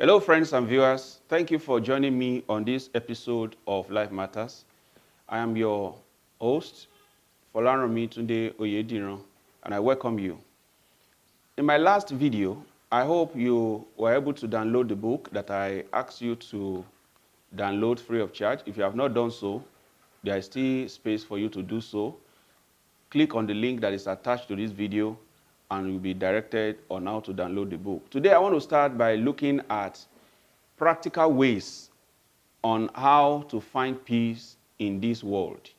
Hello, friends and viewers. Thank you for joining me on this episode of Life Matters. I am your host, Folaranmi Tunde Oyediran, and I welcome you. In my last video, I hope you were able to download the book that I asked you to download free of charge. If you have not done so, there is still space for you to do so. Click on the link that is attached to this video and you'll be directed on how to download the book. Today, I want to start by looking at practical ways on how to find peace in this world.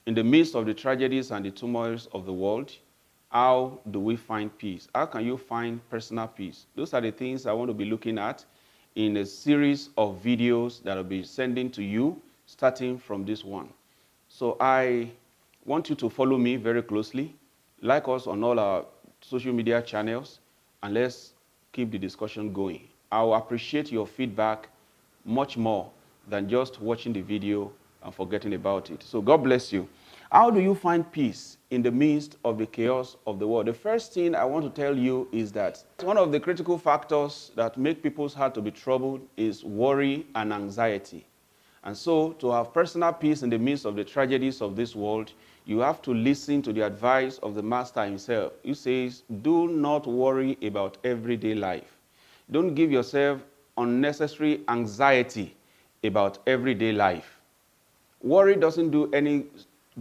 In the midst of the tragedies and the turmoils of the world, how do we find peace? How can you find personal peace? Those are the things I want to be looking at in a series of videos that I'll be sending to you, starting from this one. So I want you to follow me very closely, like us on all our social media channels, and let's keep the discussion going. I'll appreciate your feedback much more than just watching the video and forgetting about it. So God bless you. How do you find peace in the midst of the chaos of the world? The first thing I want to tell you is that one of the critical factors that make people's heart to be troubled is worry and anxiety. And so, to have personal peace in the midst of the tragedies of this world, you have to listen to the advice of the Master himself. He says, do not worry about everyday life. Don't give yourself unnecessary anxiety about everyday life. Worry doesn't do any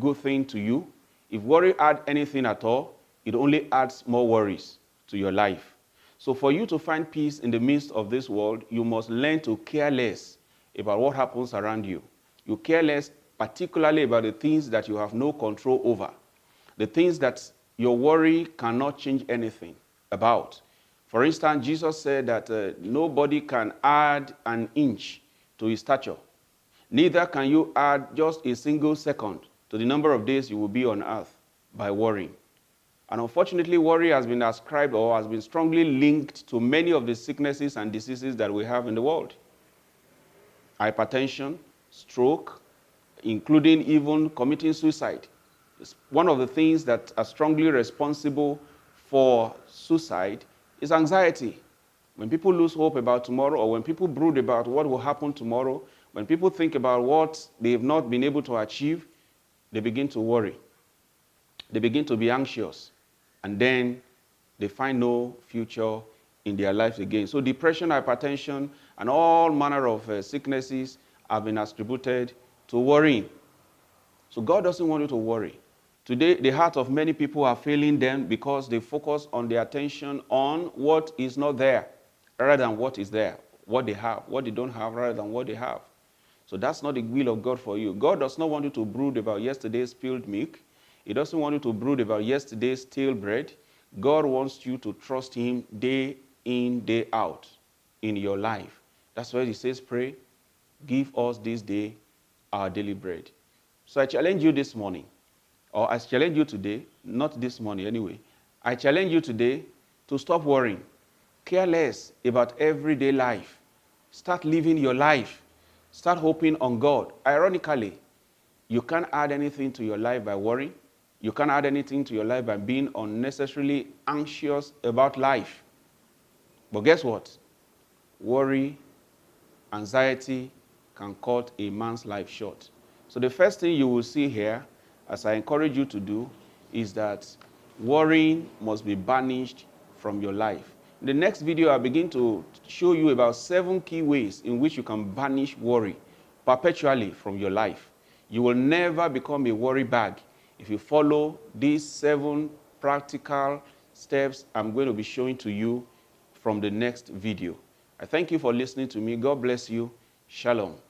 good thing to you. If worry adds anything at all, it only adds more worries to your life. So for you to find peace in the midst of this world, you must learn to care less about what happens around you. You care less particularly about the things that you have no control over, the things that your worry cannot change anything about. For instance, Jesus said that nobody can add an inch to his stature. Neither can you add just a single second to the number of days you will be on earth by worrying. And unfortunately, worry has been ascribed or has been strongly linked to many of the sicknesses and diseases that we have in the world. Hypertension, stroke, including even committing suicide. One of the things that are strongly responsible for suicide is anxiety. When people lose hope about tomorrow, or when people brood about what will happen tomorrow, when people think about what they have not been able to achieve, they begin to worry. They begin to be anxious. And then they find no future in their lives again. So depression, hypertension, and all manner of sicknesses have been attributed to worrying. So God doesn't want you to worry. Today, the heart of many people are failing them because they focus on their attention on what is not there rather than what is there, what they have, what they don't have rather than what they have. So that's not the will of God for you. God does not want you to brood about yesterday's spilled milk. He doesn't want you to brood about yesterday's stale bread. God wants you to trust him day in, day out in your life. That's why he says, pray, give us this day our daily bread. So I challenge you this morning, or I challenge you today, not this morning anyway, I challenge you today to stop worrying. Care less about everyday life. Start living your life. Start hoping on God. Ironically, you can't add anything to your life by worrying. You can't add anything to your life by being unnecessarily anxious about life. But guess what? Worry, anxiety can cut a man's life short. So the first thing you will see here, as I encourage you to do, is that worrying must be banished from your life. In the next video, I'll begin to show you about 7 key ways in which you can banish worry perpetually from your life. You will never become a worry bag if you follow these 7 practical steps I'm going to be showing to you from the next video. I thank you for listening to me. God bless you. Shalom.